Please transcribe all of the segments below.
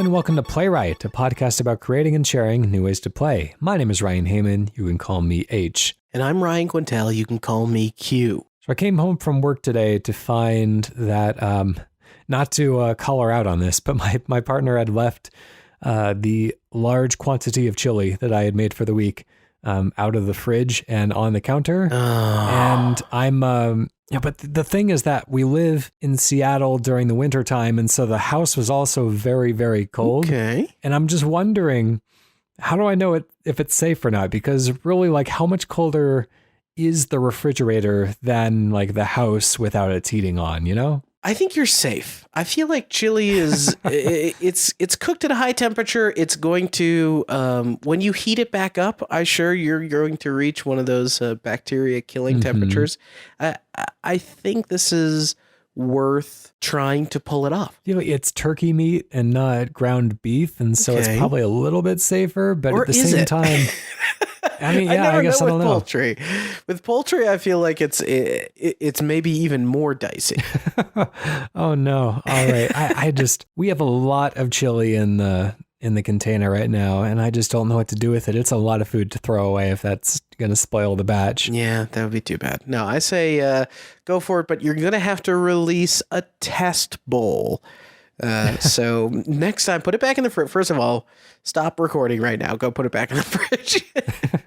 and welcome to Playwright, a podcast about creating and sharing new ways to play. My name is Ryan Hamann. You can call me H. And I'm Ryan Quintal. You can call me Q. So I came home from work today to find that, not to call her out on this, but my partner had left the large quantity of chili that I had made for the week out of the fridge and on the counter. And I'm... Yeah, but the thing is that we live in Seattle during the winter time, and so the house was also very, very cold. Okay. And I'm just wondering, how do I know if it's safe or not? Because really, like, how much colder is the refrigerator than like the house without its heating on, you know? I think you're safe. I feel like chili is it's cooked at a high temperature. It's going to when you heat it back up, I'm sure you're going to reach one of those bacteria killing temperatures. I think this is worth trying to pull it off. You know, it's turkey meat and not ground beef, and so it's probably a little bit safer, but or at the same time I mean, yeah, I guess I don't know. Poultry. With poultry, I feel like it's maybe even more dicey. Oh no! All right, we have a lot of chili in the container right now, and I just don't know what to do with it. It's a lot of food to throw away if that's going to spoil the batch. Yeah, that would be too bad. No, I say go for it, but you're going to have to release a test bowl. So next time, put it back in the fridge. First of all, stop recording right now. Go put it back in the fridge.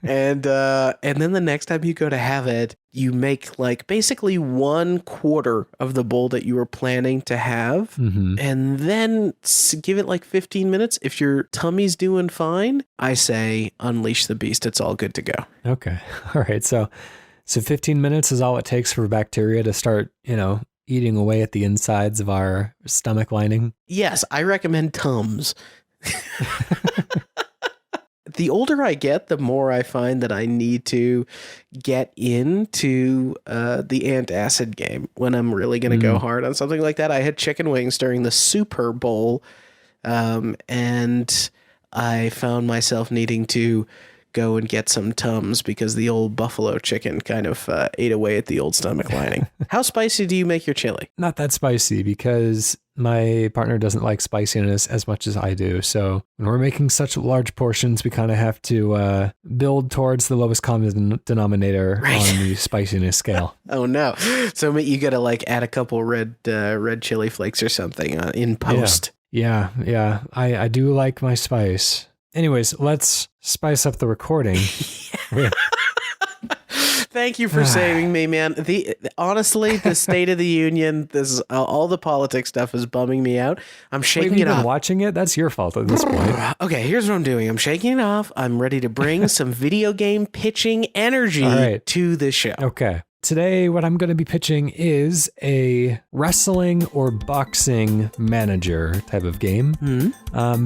and then the next time you go to have it, you make like basically 1/4 of the bowl that you were planning to have. And then give it like 15 minutes. If your tummy's doing fine, I say unleash the beast. It's all good to go. Okay. All right. So 15 minutes is all it takes for bacteria to start, eating away at the insides of our stomach lining. Yes, I recommend Tums. The older I get, the more I find that I need to get into the antacid game when I'm really going to go hard on something like that. I had chicken wings during the Super Bowl, and I found myself needing to go and get some Tums because the old buffalo chicken kind of ate away at the old stomach lining. How spicy do you make your chili? Not that spicy because my partner doesn't like spiciness as much as I do. So when we're making such large portions, we kind of have to build towards the lowest common denominator on the spiciness scale. Oh no. So you got to like add a couple red chili flakes or something in post. Yeah. I do like my spice. Anyways, let's spice up the recording. Thank you for saving me, man. Honestly, the State of the Union, this all the politics stuff is bumming me out. I'm shaking it off. Been watching it? That's your fault at this point. Okay, here's what I'm doing. I'm shaking it off. I'm ready to bring some video game pitching energy to the show. Okay. Today, what I'm going to be pitching is a wrestling or boxing manager type of game.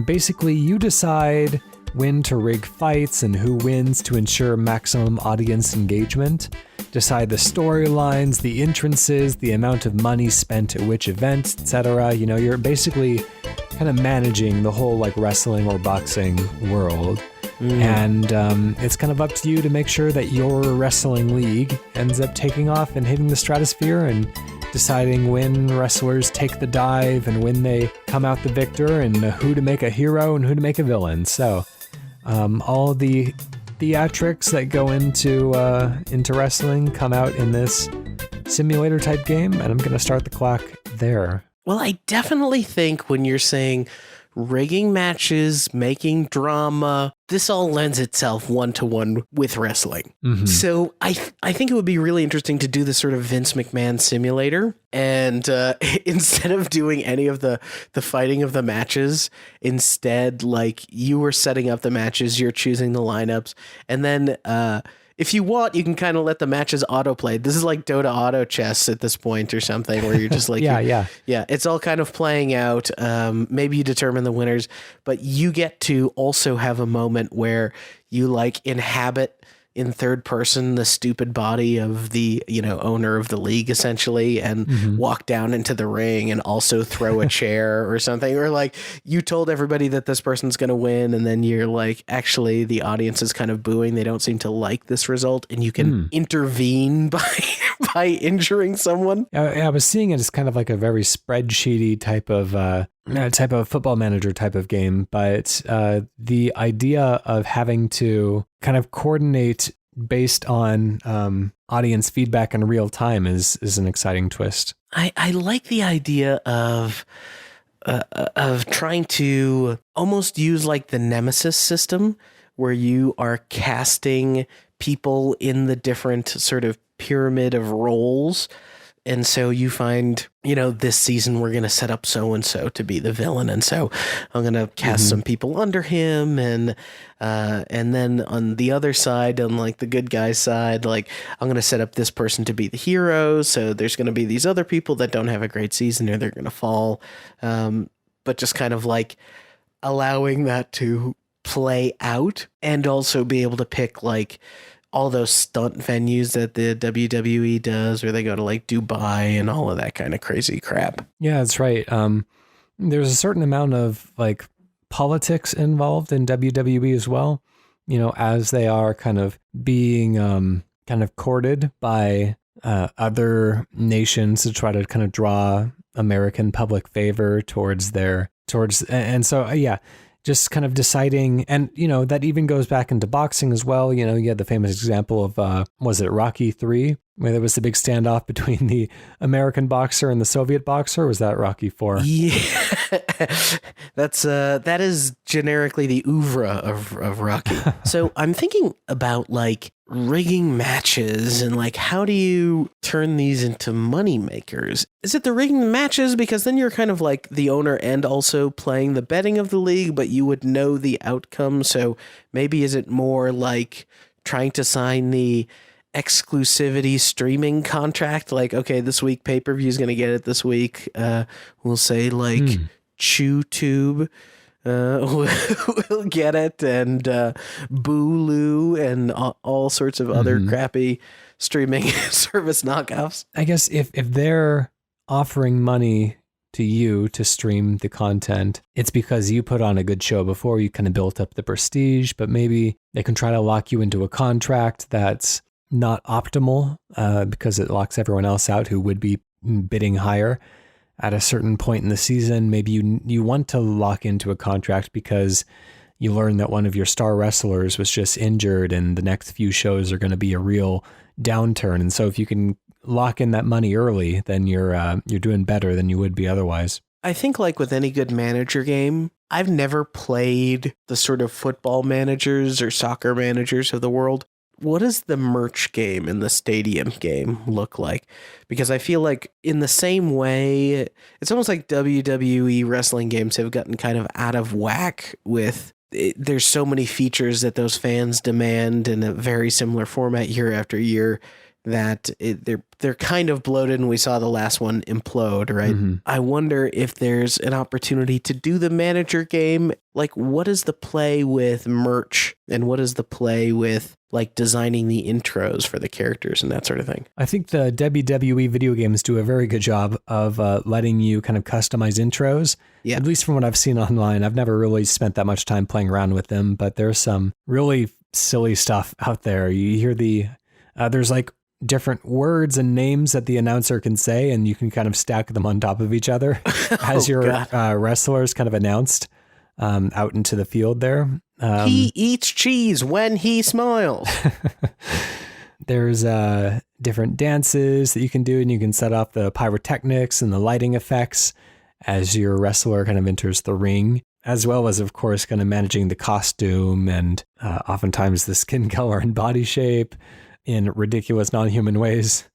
Basically, you decide when to rig fights and who wins to ensure maximum audience engagement. Decide the storylines, the entrances, the amount of money spent at which events, etc. You're basically kind of managing the whole like wrestling or boxing world. And it's kind of up to you to make sure that your wrestling league ends up taking off and hitting the stratosphere and deciding when wrestlers take the dive and when they come out the victor and who to make a hero and who to make a villain. So all the theatrics that go into wrestling come out in this simulator type game, and I'm going to start the clock there. Well, I definitely think when you're saying rigging matches, making drama, this all lends itself one-to-one with wrestling. So I think it would be really interesting to do this sort of Vince McMahon simulator. And instead of doing any of the fighting of the matches, instead, like you were setting up the matches, you're choosing the lineups. And then if you want, you can kind of let the matches autoplay. This is like Dota auto chess at this point or something where you're just like, yeah, it's all kind of playing out. Maybe you determine the winners, but you get to also have a moment where you like inhabit in third person the stupid body of the, owner of the league essentially, and walk down into the ring and also throw a chair or something. Or like you told everybody that this person's going to win, and then you're like, actually the audience is kind of booing. They don't seem to like this result, and you can intervene by injuring someone. I was seeing it as kind of like a very spreadsheety type of football manager type of game, but the idea of having to kind of coordinate based on audience feedback in real time is an exciting twist. I like the idea of trying to almost use like the Nemesis system, where you are casting people in the different sort of pyramid of roles. And so you find, this season we're going to set up so-and-so to be the villain. And so I'm going to cast some people under him. And then on the other side, on like the good guy side, like I'm going to set up this person to be the hero. So there's going to be these other people that don't have a great season, or they're going to fall. But just kind of like allowing that to play out, and also be able to pick like all those stunt venues that the WWE does, where they go to like Dubai and all of that kind of crazy crap. Yeah, that's right. There's a certain amount of like politics involved in WWE as well, as they are kind of being kind of courted by other nations to try to kind of draw American public favor and so yeah, just kind of deciding, and that even goes back into boxing as well. You had the famous example of was it Rocky 3, where there was the big standoff between the American boxer and the Soviet boxer? Or was that Rocky 4? Yeah, that is generically the oeuvre of Rocky. So I'm thinking about like rigging matches, and like, how do you turn these into money makers? Is it the rigging matches? Because then you're kind of like the owner and also playing the betting of the league, but you would know the outcome. So maybe is it more like trying to sign the exclusivity streaming contract? Like, okay, this week pay-per-view is going to get it this week. We'll say like ChewTube we'll get it, and Booloo and all sorts of other crappy streaming service knockoffs. I guess if they're offering money to you to stream the content, it's because you put on a good show before, you kind of built up the prestige, but maybe they can try to lock you into a contract that's not optimal because it locks everyone else out who would be bidding higher at a certain point in the season. Maybe you want to lock into a contract because you learn that one of your star wrestlers was just injured and the next few shows are going to be a real downturn. And so if you can lock in that money early, then you're doing better than you would be otherwise. I think like with any good manager game, I've never played the sort of football managers or soccer managers of the world. What does the merch game and the stadium game look like? Because I feel like in the same way, it's almost like WWE wrestling games have gotten kind of out of whack with there's so many features that those fans demand in a very similar format year after year that they're kind of bloated, and we saw the last one implode, right? I wonder if there's an opportunity to do the manager game. Like, what is the play with merch, and what is the play with like designing the intros for the characters and that sort of thing? I think the WWE video games do a very good job of letting you kind of customize intros. Yeah. At least from what I've seen online. I've never really spent that much time playing around with them, but there's some really silly stuff out there. You hear there's like different words and names that the announcer can say, and you can kind of stack them on top of each other as your wrestlers kind of announced out into the field there. He eats cheese when he smiles. There's different dances that you can do, and you can set off the pyrotechnics and the lighting effects as your wrestler kind of enters the ring, as well as, of course, kind of managing the costume and oftentimes the skin color and body shape in ridiculous non-human ways.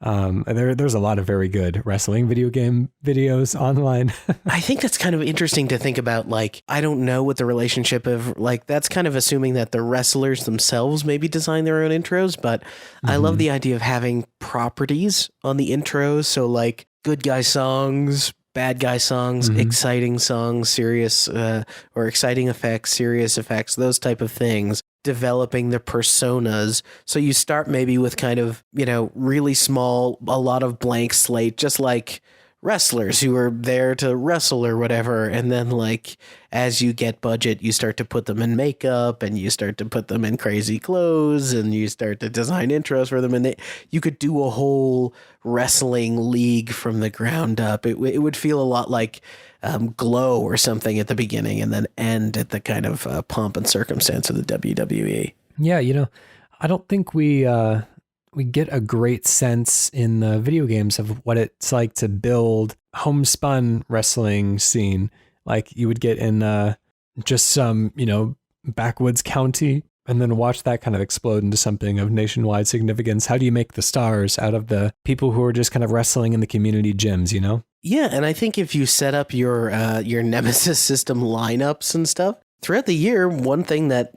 There's a lot of very good wrestling video game videos online. I think that's kind of interesting to think about. Like, I don't know what the relationship of, like, that's kind of assuming that the wrestlers themselves maybe design their own intros, but I love the idea of having properties on the intros. So like good guy songs, bad guy songs, exciting songs, serious or exciting effects, serious effects, those type of things. developing the personas. So you start maybe with kind of, really small, a lot of blank slate, just like wrestlers who are there to wrestle or whatever. And then like, as you get budget, you start to put them in makeup and you start to put them in crazy clothes and you start to design intros for them. And you could do a whole wrestling league from the ground up. It would feel a lot like Glow or something at the beginning and then end at the kind of pomp and circumstance of the WWE. Yeah, I don't think we get a great sense in the video games of what it's like to build homespun wrestling scene like you would get in just some, backwoods county, and then watch that kind of explode into something of nationwide significance. How do you make the stars out of the people who are just kind of wrestling in the community gyms, Yeah, and I think if you set up your Nemesis system lineups and stuff, throughout the year, one thing that,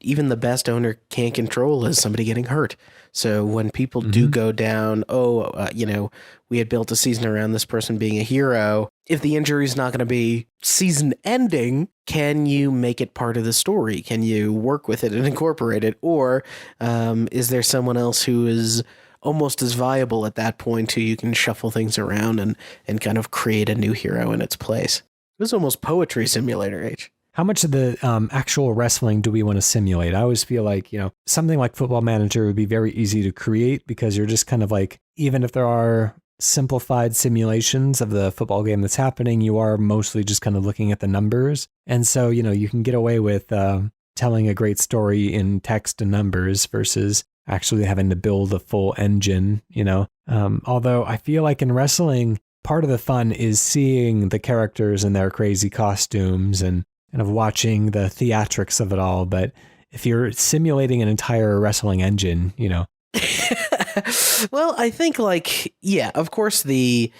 even the best owner can't control is somebody getting hurt. So when people do go down, we had built a season around this person being a hero. If the injury is not going to be season ending, can you make it part of the story? Can you work with it and incorporate it? Or is there someone else who is almost as viable at that point who you can shuffle things around and kind of create a new hero in its place? It was almost Poetry Simulator, H. How much of the actual wrestling do we want to simulate? I always feel like, something like Football Manager would be very easy to create because you're just kind of like, even if there are simplified simulations of the football game that's happening, you are mostly just kind of looking at the numbers. And so, you can get away with telling a great story in text and numbers versus actually having to build a full engine, Although I feel like in wrestling, part of the fun is seeing the characters in their crazy costumes and kind of watching the theatrics of it all. But if you're simulating an entire wrestling engine, Well, I think of course the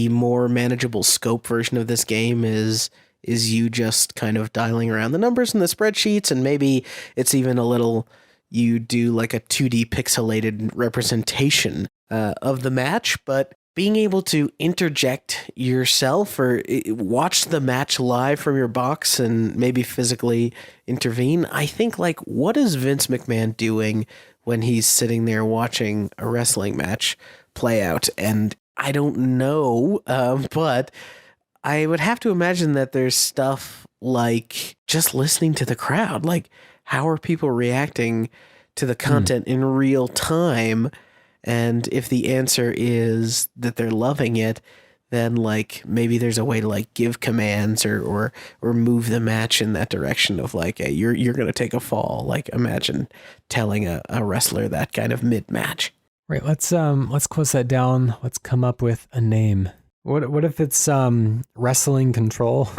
more manageable scope version of this game is you just kind of dialing around the numbers in the spreadsheets, and maybe it's even a little, you do like a 2D pixelated representation of the match, but being able to interject yourself or watch the match live from your box and maybe physically intervene. I think what is Vince McMahon doing when he's sitting there watching a wrestling match play out? And I don't know, but I would have to imagine that there's stuff like just listening to the crowd. Like, how are people reacting to the content in real time? And if the answer is that they're loving it, then maybe there's a way to give commands or move the match in that direction of hey, you're going to take a fall. Imagine telling a wrestler that kind of mid-match. Right. Let's close that down. Let's come up with a name. What if it's wrestling control?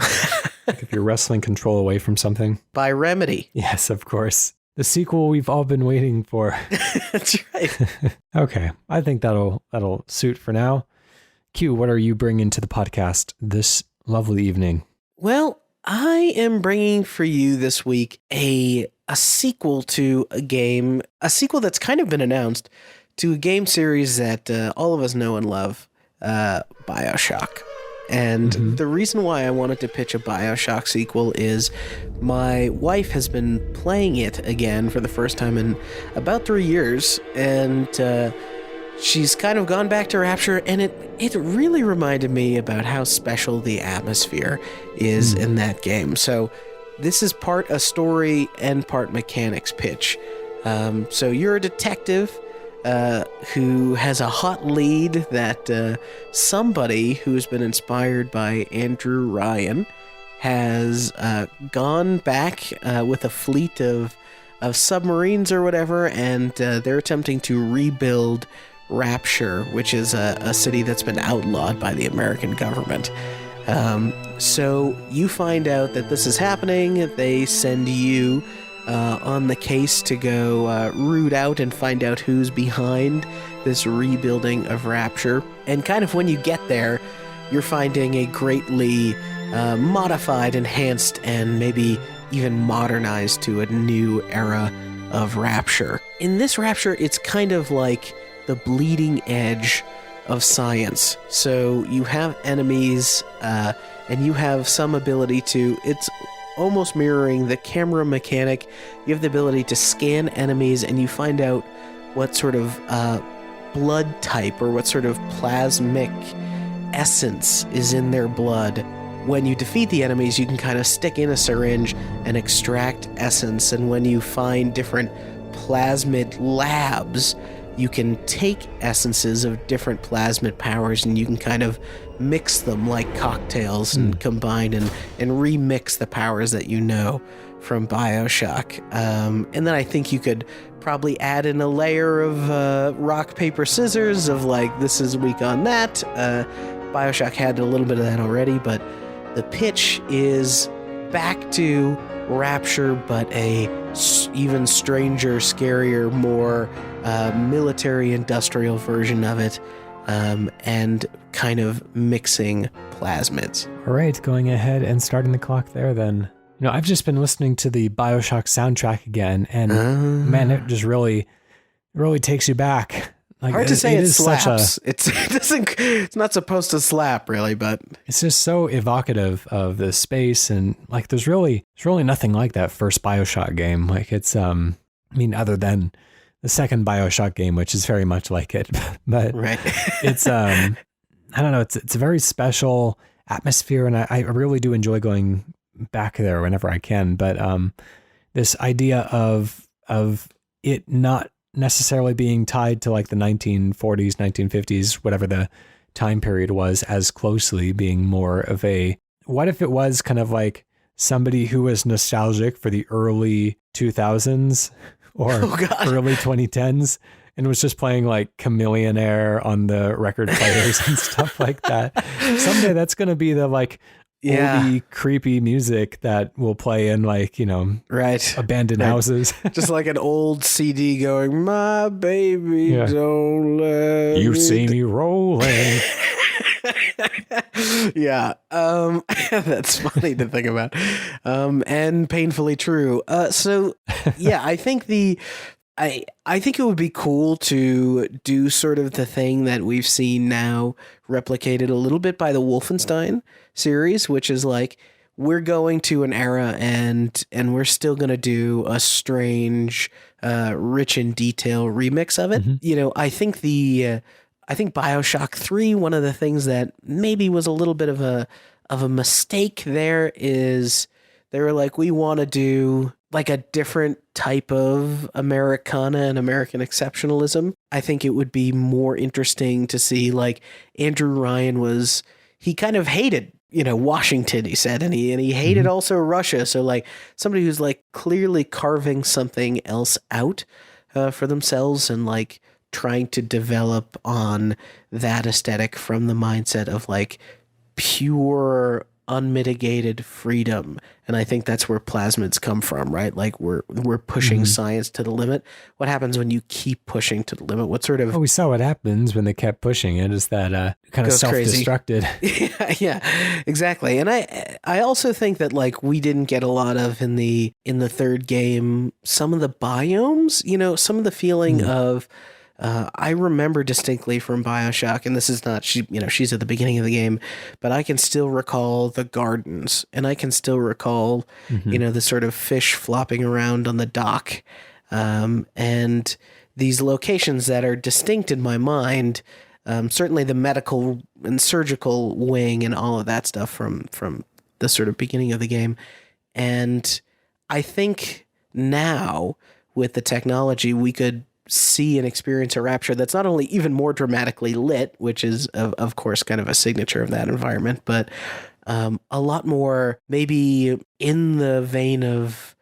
If you're wrestling control away from something. By Remedy. Yes, of course. The sequel we've all been waiting for. That's right. Okay. I think that'll suit for now. Q, what are you bringing to the podcast this lovely evening? Well, I am bringing for you this week a sequel to a sequel that's kind of been announced to a game series that all of us know and love, BioShock. And the reason why I wanted to pitch a BioShock sequel is my wife has been playing it again for the first time in about 3 years, and she's kind of gone back to Rapture, and it really reminded me about how special the atmosphere is in that game. So this is part a story and part mechanics pitch. So you're a detective who has a hot lead that somebody who's been inspired by Andrew Ryan has gone back with a fleet of submarines or whatever, and they're attempting to rebuild Rapture, which is a city that's been outlawed by the American government. So you find out that this is happening. They send you on the case to go root out and find out who's behind this rebuilding of Rapture. And kind of when you get there, you're finding a greatly modified, enhanced, and maybe even modernized to a new era of Rapture. In this Rapture, it's kind of like the bleeding edge of science. So you have enemies, and you have some ability to... It's almost mirroring the camera mechanic. You have the ability to scan enemies, and you find out what sort of blood type or what sort of plasmic essence is in their blood. When you defeat the enemies, you can kind of stick in a syringe and extract essence, and when you find different plasmid labs, you can take essences of different plasmid powers and you can kind of mix them like cocktails and combine and remix the powers that you know from BioShock. And then I think you could probably add in a layer of rock, paper, scissors of like, this is weak on that. BioShock had a little bit of that already, but the pitch is back to Rapture, but a even stranger, scarier, more military industrial version of it, and kind of mixing plasmids. All right, going ahead and starting the clock there then. You know, I've just been listening to the BioShock soundtrack again, and man, it just really takes you back. Like, hard to say it slaps. It's not supposed to slap really, but it's just so evocative of the space, and like there's really nothing like that first BioShock game. Like it's I mean, other than the second BioShock game, which is very much like it, but right. It's I don't know, it's a very special atmosphere, and I really do enjoy going back there whenever I can. But this idea of it not necessarily being tied to like the 1940s, 1950s, whatever the time period was, as closely, being more of a, what if it was kind of like somebody who was nostalgic for the early 2000s or early 2010s and was just playing like Chameleon Air on the record players and stuff like that. Someday that's going to be the like oldie, creepy music that will play in like, you know, abandoned houses. Just like an old CD going, my baby, don't let you see me rolling. Yeah. That's funny to think about. And painfully true. So yeah, I think I think it would be cool to do sort of the thing that we've seen now replicated a little bit by the Wolfenstein series, which is like, we're going to an era and we're still going to do a strange, rich in detail remix of it. Mm-hmm. You know, I think BioShock 3, one of the things that maybe was a little bit of a mistake there is they were like, we want to do like a different type of Americana and American exceptionalism. I think it would be more interesting to see, like, Andrew Ryan he kind of hated, you know, Washington, he said, and he hated also Russia. So like somebody who's like clearly carving something else out for themselves and like trying to develop on that aesthetic from the mindset of like pure unmitigated freedom. And I think that's where plasmids come from, right? Like we're pushing science to the limit. What happens when you keep pushing to the limit? What sort of... Well, we saw what happens when they kept pushing it, is that kind of self-destructed. Yeah, exactly. And I also think that like we didn't get a lot of in the third game, some of the biomes, you know, some of the feeling of... I remember distinctly from BioShock, and this is not, she's at the beginning of the game, but I can still recall the gardens, and I can still recall, you know, the sort of fish flopping around on the dock, and these locations that are distinct in my mind. Certainly the medical and surgical wing and all of that stuff from the sort of beginning of the game. And I think now with the technology, we could see and experience a Rapture that's not only even more dramatically lit, which is of course kind of a signature of that environment, but a lot more maybe in the vein of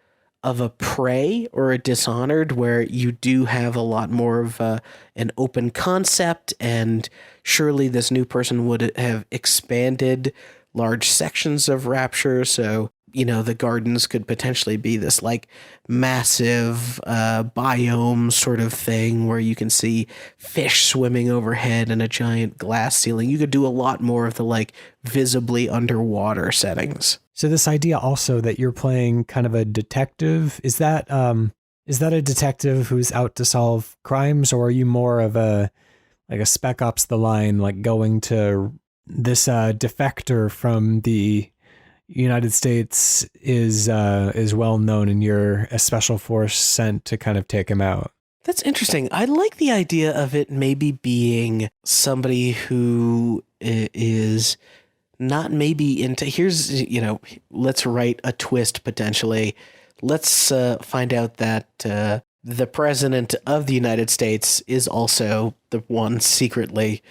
a Prey or a Dishonored, where you do have a lot more of an open concept, and surely this new person would have expanded large sections of Rapture. So, you know, the gardens could potentially be this like massive biome sort of thing where you can see fish swimming overhead and a giant glass ceiling. You could do a lot more of the like visibly underwater settings. So this idea also that you're playing kind of a detective, is that a detective who's out to solve crimes, or are you more of a Spec Ops The Line, like going to this defector from the, United States is well known, and you're a special force sent to kind of take him out. That's interesting. I like the idea of it maybe being somebody who is not maybe into, let's write a twist potentially. Let's find out that the president of the United States is also the one secretly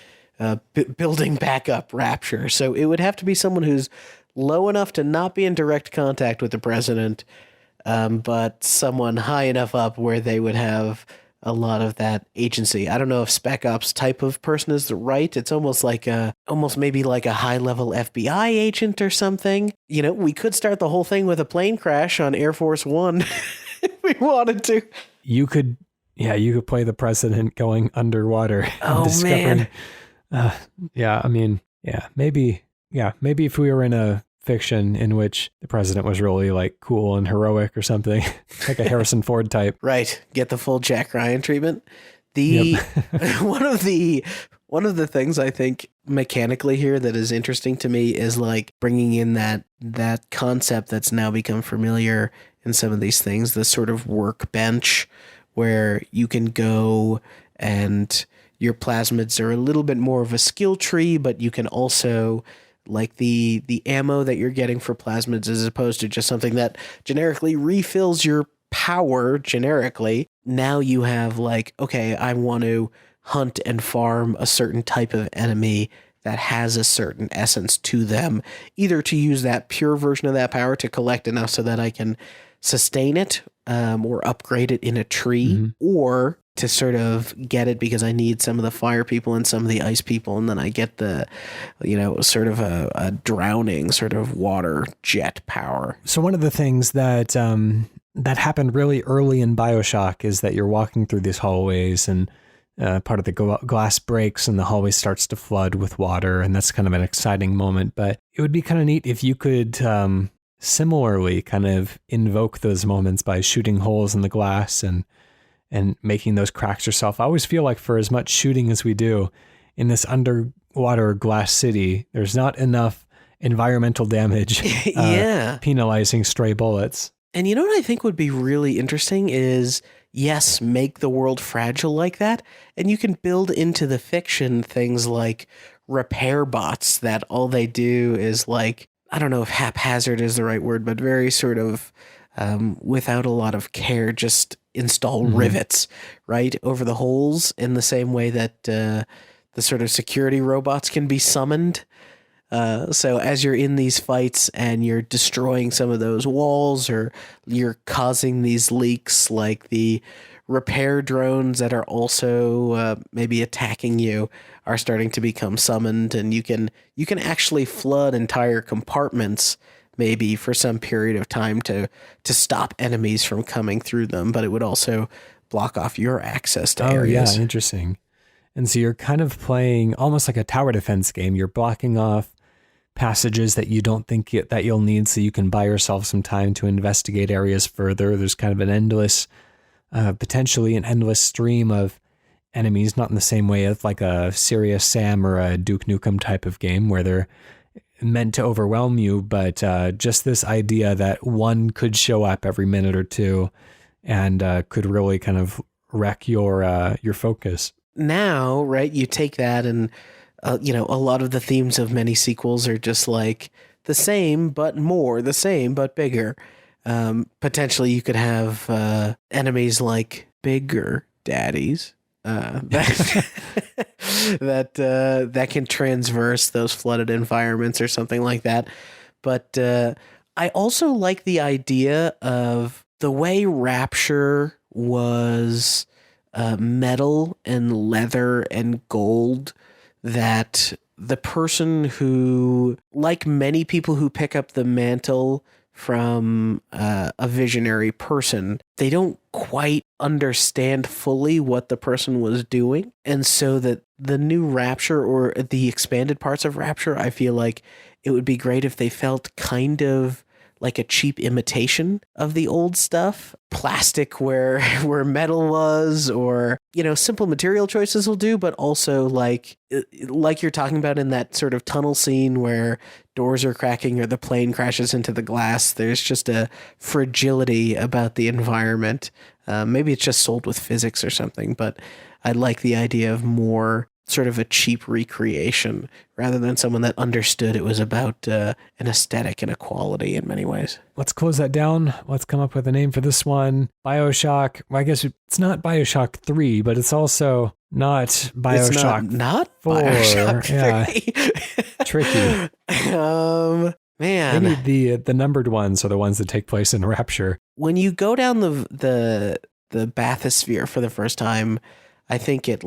building back up Rapture. So it would have to be someone who's low enough to not be in direct contact with the president, but someone high enough up where they would have a lot of that agency. I don't know if Spec Ops type of person is right. It's almost maybe like a high level FBI agent or something. We could start the whole thing with a plane crash on Air Force One if we wanted to. You could play the president going underwater. Oh man. Maybe if we were in a fiction in which the president was really like cool and heroic or something, like a Harrison Ford type. Right. Get the full Jack Ryan treatment. One of the things I think mechanically here that is interesting to me is like bringing in that concept that's now become familiar in some of these things, the sort of workbench where you can go and your plasmids are a little bit more of a skill tree, but you can also, like the ammo that you're getting for plasmids as opposed to just something that generically refills your power generically. Now you have like, okay, I want to hunt and farm a certain type of enemy that has a certain essence to them, either to use that pure version of that power to collect enough so that I can sustain it or upgrade it in a tree, or to sort of get it because I need some of the fire people and some of the ice people, and then I get the, sort of a drowning sort of water jet power. So one of the things that happened really early in BioShock is that you're walking through these hallways and part of the glass breaks and the hallway starts to flood with water, and that's kind of an exciting moment. But it would be kind of neat if you could similarly kind of invoke those moments by shooting holes in the glass and making those cracks yourself. I always feel like for as much shooting as we do in this underwater glass city, there's not enough environmental damage penalizing stray bullets. And you know what I think would be really interesting is, yes, make the world fragile like that, and you can build into the fiction things like repair bots that all they do is like, I don't know if haphazard is the right word, but very sort of without a lot of care, just install rivets right over the holes in the same way that the sort of security robots can be summoned. So as you're in these fights and you're destroying some of those walls or you're causing these leaks, like the repair drones that are also maybe attacking you are starting to become summoned, and you can actually flood entire compartments maybe for some period of time to stop enemies from coming through them, but it would also block off your access to areas. Yeah, interesting. And so you're kind of playing almost like a tower defense game. You're blocking off passages that you don't think that you'll need, so you can buy yourself some time to investigate areas further. There's kind of an endless, potentially an endless stream of enemies, not in the same way as like a Serious Sam or a Duke Nukem type of game where they're meant to overwhelm you, but just this idea that one could show up every minute or two and could really kind of wreck your focus. Now, right, you take that and a lot of the themes of many sequels are just like the same but more, the same but bigger. Potentially you could have enemies like bigger daddies that can transverse those flooded environments or something like that. But I also like the idea of the way Rapture was metal and leather and gold, that the person who, like many people who pick up the mantle from a visionary person, they don't quite understand fully what the person was doing. And so that the new Rapture or the expanded parts of Rapture, I feel like it would be great if they felt kind of like a cheap imitation of the old stuff. Plastic where metal was, or simple material choices will do, but also like you're talking about in that sort of tunnel scene where doors are cracking or the plane crashes into the glass. There's just a fragility about the environment. Maybe it's just sold with physics or something, but I like the idea of more sort of a cheap recreation rather than someone that understood it was about an aesthetic and a quality in many ways. Let's close that down. Let's come up with a name for this one. BioShock. Well, I guess it's not BioShock 3, but it's also not BioShock It's not 4. BioShock 3. Tricky. Man. Maybe the numbered ones are the ones that take place in Rapture. When you go down the bathysphere for the first time, I think it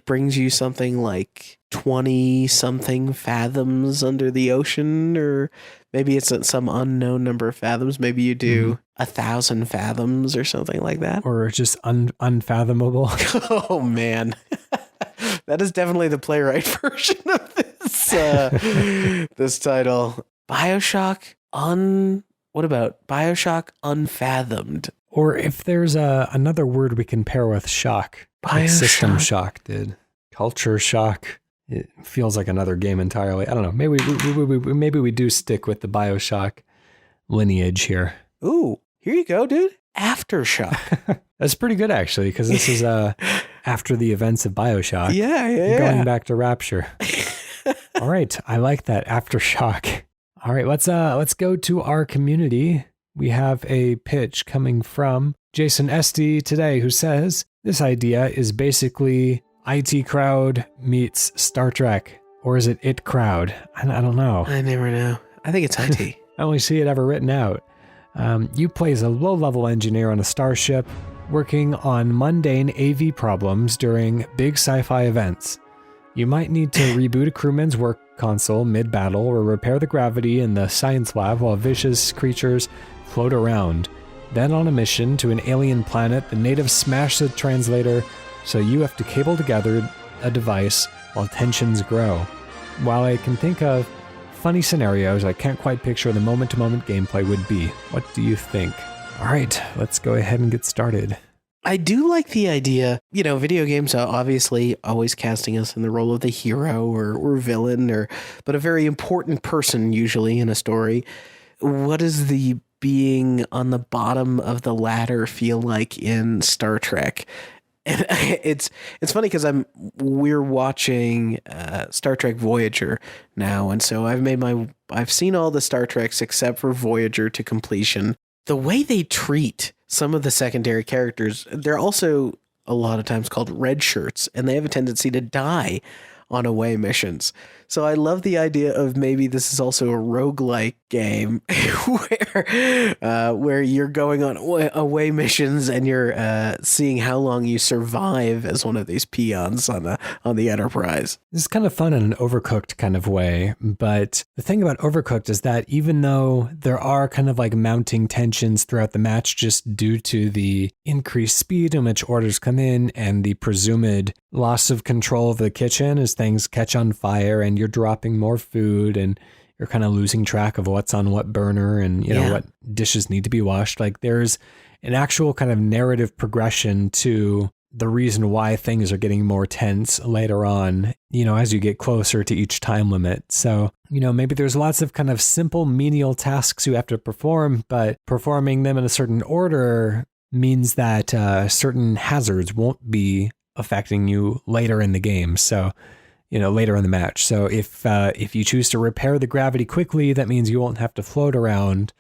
brings you something like 20 something fathoms under the ocean, or maybe it's at some unknown number of fathoms. Maybe you do 1,000 fathoms or something like that. Or just unfathomable. Oh man. That is definitely the playwright version of this, this title. BioShock what about BioShock Unfathomed? Or if there's another word we can pair with shock. Like System Shock did. Culture Shock. It feels like another game entirely. I don't know. Maybe we do stick with the BioShock lineage here. Ooh, here you go, dude. AfterShock. That's pretty good, actually, because this is after the events of BioShock. Yeah. Going back to Rapture. All right, I like that. AfterShock. All right, let's go to our community. We have a pitch coming from Jason Estey today, who says, this idea is basically IT crowd meets Star Trek. Or is it crowd? I don't know. I never know. I think it's IT. I only see it ever written out. You play as a low-level engineer on a starship, working on mundane AV problems during big sci-fi events. You might need to reboot a crewman's work console mid-battle or repair the gravity in the science lab while vicious creatures float around. Then on a mission to an alien planet, the natives smash the translator, so you have to cable together a device while tensions grow. While I can think of funny scenarios, I can't quite picture the moment-to-moment gameplay would be. What do you think? All right, let's go ahead and get started. I do like the idea, video games are obviously always casting us in the role of the hero or villain, but a very important person usually in a story. What does the being on the bottom of the ladder feel like in Star Trek? And it's funny because we're watching Star Trek Voyager now, and so I've seen all the Star Treks except for Voyager to completion. The way they treat some of the secondary characters, they're also a lot of times called red shirts, and they have a tendency to die on away missions. So I love the idea of maybe this is also a roguelike game where you're going on away missions and you're seeing how long you survive as one of these peons on the Enterprise. This is kind of fun in an Overcooked kind of way, but the thing about Overcooked is that even though there are kind of like mounting tensions throughout the match just due to the increased speed in which orders come in and the presumed loss of control of the kitchen as things catch on fire and you're dropping more food and you're kind of losing track of what's on what burner and know what dishes need to be washed. Like there's an actual kind of narrative progression to the reason why things are getting more tense later on, as you get closer to each time limit. So, maybe there's lots of kind of simple menial tasks you have to perform, but performing them in a certain order means that certain hazards won't be affecting you later in the game. So, later in the match. So if you choose to repair the gravity quickly, that means you won't have to float around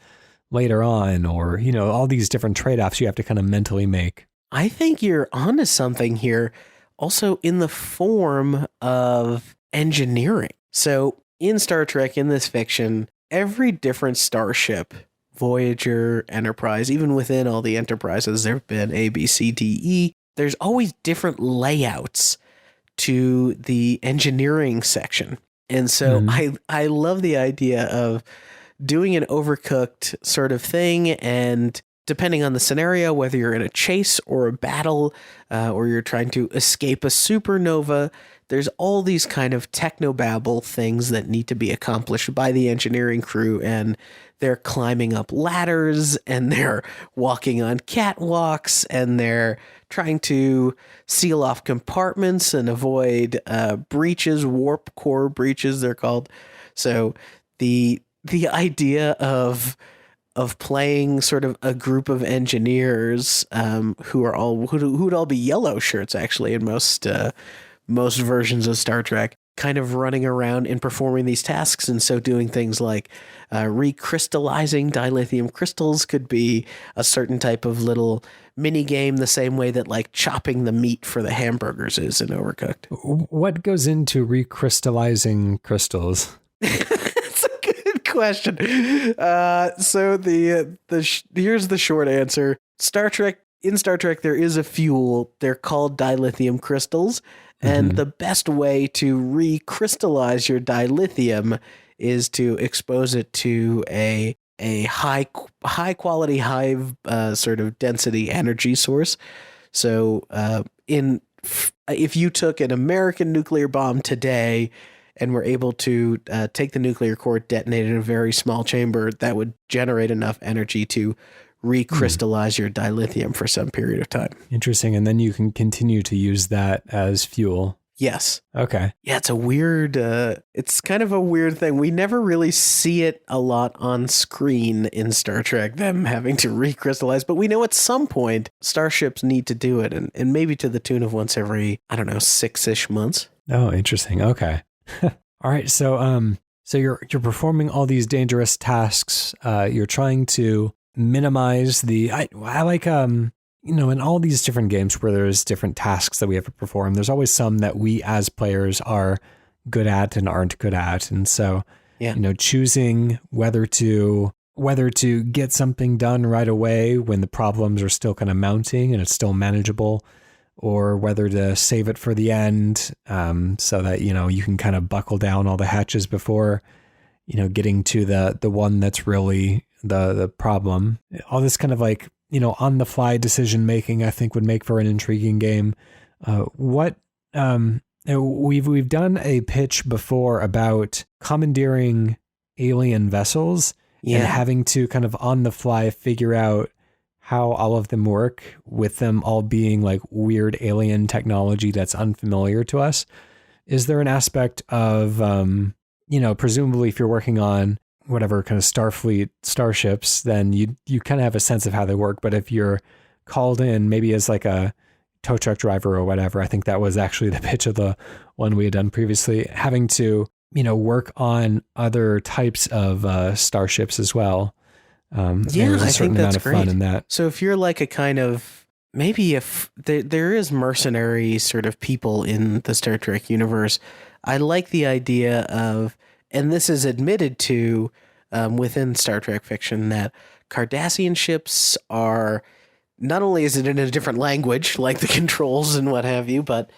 later on, or, all these different trade-offs you have to kind of mentally make. I think you're onto something here, also in the form of engineering. So in Star Trek, in this fiction, every different starship, Voyager, Enterprise, even within all the Enterprises, there have been A, B, C, D, E, there's always different layouts to the engineering section. And so I love the idea of doing an Overcooked sort of thing and depending on the scenario, whether you're in a chase or a battle, or you're trying to escape a supernova, there's all these kind of technobabble things that need to be accomplished by the engineering crew, and they're climbing up ladders, and they're walking on catwalks, and they're trying to seal off compartments and avoid breaches, warp core breaches, they're called. So the idea of playing sort of a group of engineers who would all be yellow shirts actually in most versions of Star Trek, kind of running around and performing these tasks. And so doing things like recrystallizing dilithium crystals could be a certain type of little mini game, the same way that like chopping the meat for the hamburgers is in Overcooked. What goes into recrystallizing crystals? That's a good question. So here's the short answer. In Star Trek, there is a fuel. They're called dilithium crystals. And the best way to recrystallize your dilithium is to expose it to a high quality, high sort of density energy source. So if you took an American nuclear bomb today and were able to take the nuclear core, detonate it in a very small chamber, that would generate enough energy to recrystallize your dilithium for some period of time. Interesting. And then you can continue to use that as fuel. Yes. Okay. Yeah, it's kind of a weird thing. We never really see it a lot on screen in Star Trek, them having to recrystallize, but we know at some point starships need to do it, and maybe to the tune of once every, 6-ish months. Oh, interesting. Okay. All right. So you're performing all these dangerous tasks. You're trying to minimize I like in all these different games where there's different tasks that we have to perform, there's always some that we as players are good at and aren't good at. And so choosing whether to get something done right away when the problems are still kind of mounting and it's still manageable, or whether to save it for the end, so that you can kind of buckle down all the hatches before getting to the one that's really the problem. All this kind of like, on the fly decision making, I think would make for an intriguing game. We've done a pitch before about commandeering alien vessels and having to kind of on the fly figure out how all of them work, with them all being like weird alien technology that's unfamiliar to us. Is there an aspect of, presumably if you're working on whatever kind of Starfleet starships, then you kind of have a sense of how they work. But if you're called in maybe as like a tow truck driver or whatever, I think that was actually the pitch of the one we had done previously, having to, work on other types of starships as well. There's a certain amount of fun in that. So if you're like a kind of, maybe if there is mercenary sort of people in the Star Trek universe, I like the idea of, and this is admitted to within Star Trek fiction, that Cardassian ships are, not only is it in a different language, like the controls and what have you, but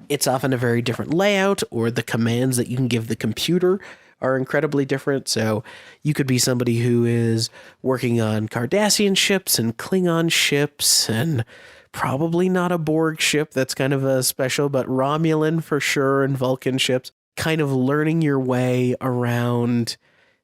it's often a very different layout, or the commands that you can give the computer are incredibly different. So you could be somebody who is working on Cardassian ships and Klingon ships, and probably not a Borg ship, that's kind of a special, but Romulan for sure, and Vulcan ships, kind of learning your way around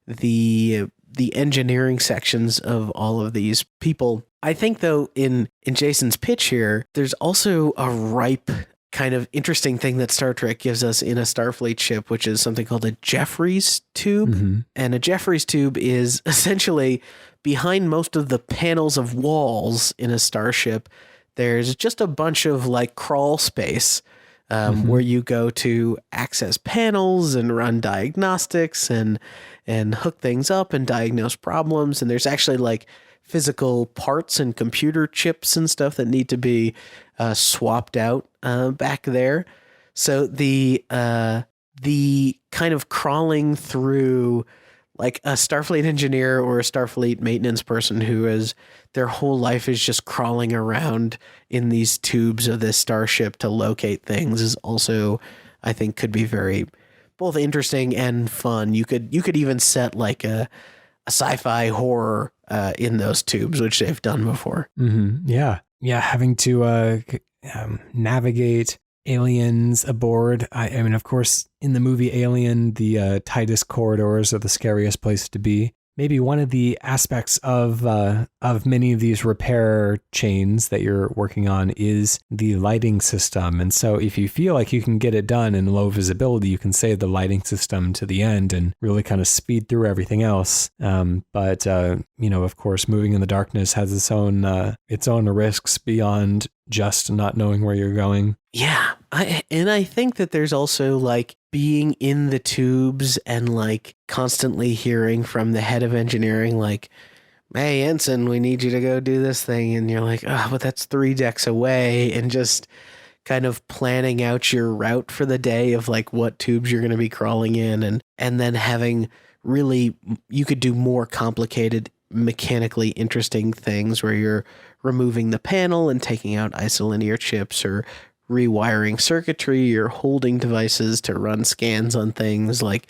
the engineering sections of all of these people. I think though in Jason's pitch here, there's also a ripe kind of interesting thing that Star Trek gives us in a Starfleet ship, which is something called a Jeffries tube. Mm-hmm. And a Jeffries tube is essentially behind most of the panels of walls in a starship. There's just a bunch of like crawl space where you go to access panels and run diagnostics and hook things up and diagnose problems. And there's actually like physical parts and computer chips and stuff that need to be swapped out back there. So the kind of crawling through, like a Starfleet engineer or a Starfleet maintenance person who is, their whole life is just crawling around in these tubes of this starship to locate things, is also, I think, could be very both interesting and fun. You could even set like a sci-fi horror in those tubes, which they've done before. Mm-hmm. Yeah. Having to navigate aliens aboard. I mean, of course, in the movie Alien, the tightest corridors are the scariest place to be. Maybe one of the aspects of many of these repair chains that you're working on is the lighting system. And so if you feel like you can get it done in low visibility, you can save the lighting system to the end and really kind of speed through everything else. But of course, moving in the darkness has its own risks beyond just not knowing where you're going. Yeah. I think that there's also like being in the tubes and like constantly hearing from the head of engineering, like, hey, Ensign, we need you to go do this thing. And you're like, oh, but that's 3 decks away. And just kind of planning out your route for the day of like what tubes you're going to be crawling in. And then having really, you could do more complicated, mechanically interesting things where you're removing the panel and taking out isolinear chips or rewiring circuitry or holding devices to run scans on things. Like,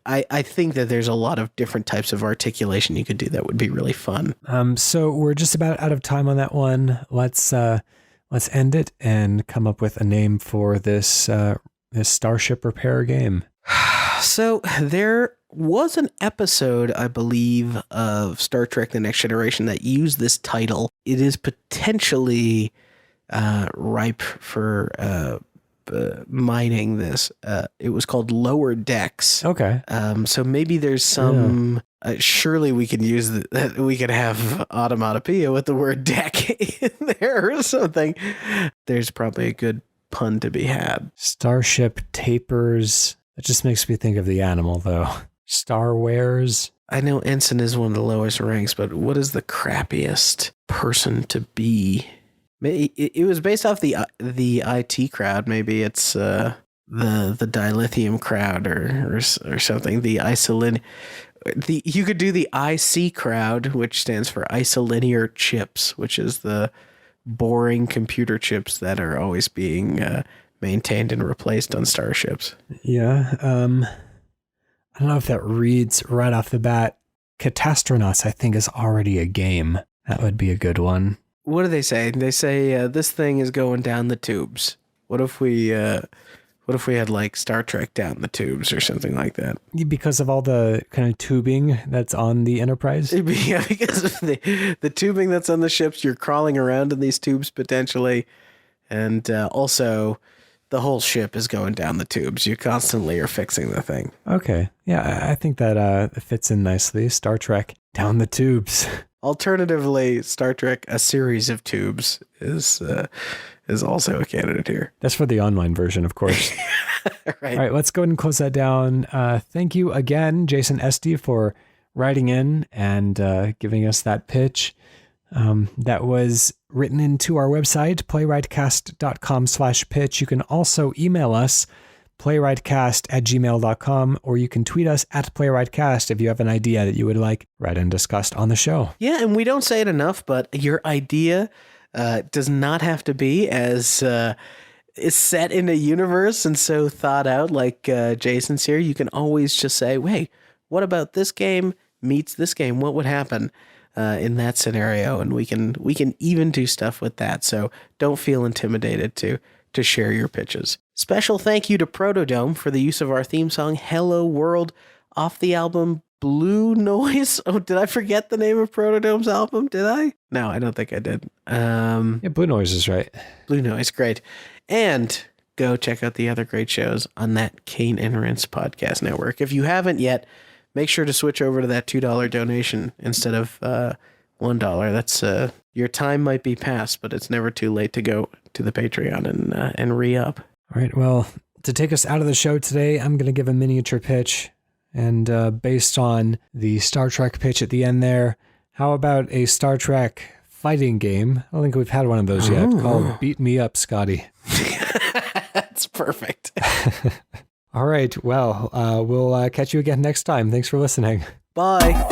I think that there's a lot of different types of articulation you could do that would be really fun. So we're just about out of time on that one. Let's end it and come up with a name for this starship repair game. So there was an episode, I believe, of Star Trek The Next Generation that used this title. It is potentially ripe for mining this. It was called Lower Decks. Okay. So maybe there's some... surely we can use we could have automatopoeia with the word deck in there or something. There's probably a good pun to be had. Starship Tapers. That just makes me think of the animal, though. Starwares. I know Ensign is one of the lowest ranks, but what is the crappiest person to be? It was based off the IT crowd. Maybe it's the dilithium crowd or something. The isolin. You could do the IC crowd, which stands for isolinear chips, which is the boring computer chips that are always being maintained and replaced on starships. Yeah. I don't know if that reads right off the bat. Catastronauts, I think, is already a game. That would be a good one. What do they say? They say this thing is going down the tubes. What if we had like Star Trek down the tubes or something like that? Because of all the kind of tubing that's on the Enterprise? Yeah, because of the tubing that's on the ships, you're crawling around in these tubes potentially. And also, the whole ship is going down the tubes. You constantly are fixing the thing. Okay. Yeah, I think that fits in nicely. Star Trek down the tubes. Alternatively, Star Trek, A Series of Tubes is also a candidate here. That's for the online version, of course. Right. All right, let's go ahead and close that down. Thank you again, Jason Estey, for writing in and giving us that pitch. That was written into our website, playwrightcast.com/pitch. You can also email us, playwrightcast@gmail.com, or you can tweet us at playwrightcast if you have an idea that you would like read and discussed on the show. Yeah, and we don't say it enough, but your idea does not have to be as is set in a universe and so thought out like Jason's here. You can always just say, wait, what about this game meets this game? What would happen in that scenario? And we can even do stuff with that. So don't feel intimidated to share your pitches. Special thank you to PROTODOME for the use of our theme song, Hello World, off the album BLUENOISE. Oh, did I forget the name of PROTODOME's album? Did I? No, I don't think I did. Yeah, BLUENOISE is right. BLUENOISE, great. And go check out the other great shows on that Cane and Rinse podcast network. If you haven't yet, make sure to switch over to that $2 donation instead of $1. That's your time might be past, but it's never too late to go to the Patreon and re-up. All right, well, to take us out of the show today, I'm going to give a miniature pitch. And based on the Star Trek pitch at the end there, how about a Star Trek fighting game? I don't think we've had one of those yet, called Beat Me Up, Scotty. That's perfect. All right, well, we'll catch you again next time. Thanks for listening. Bye.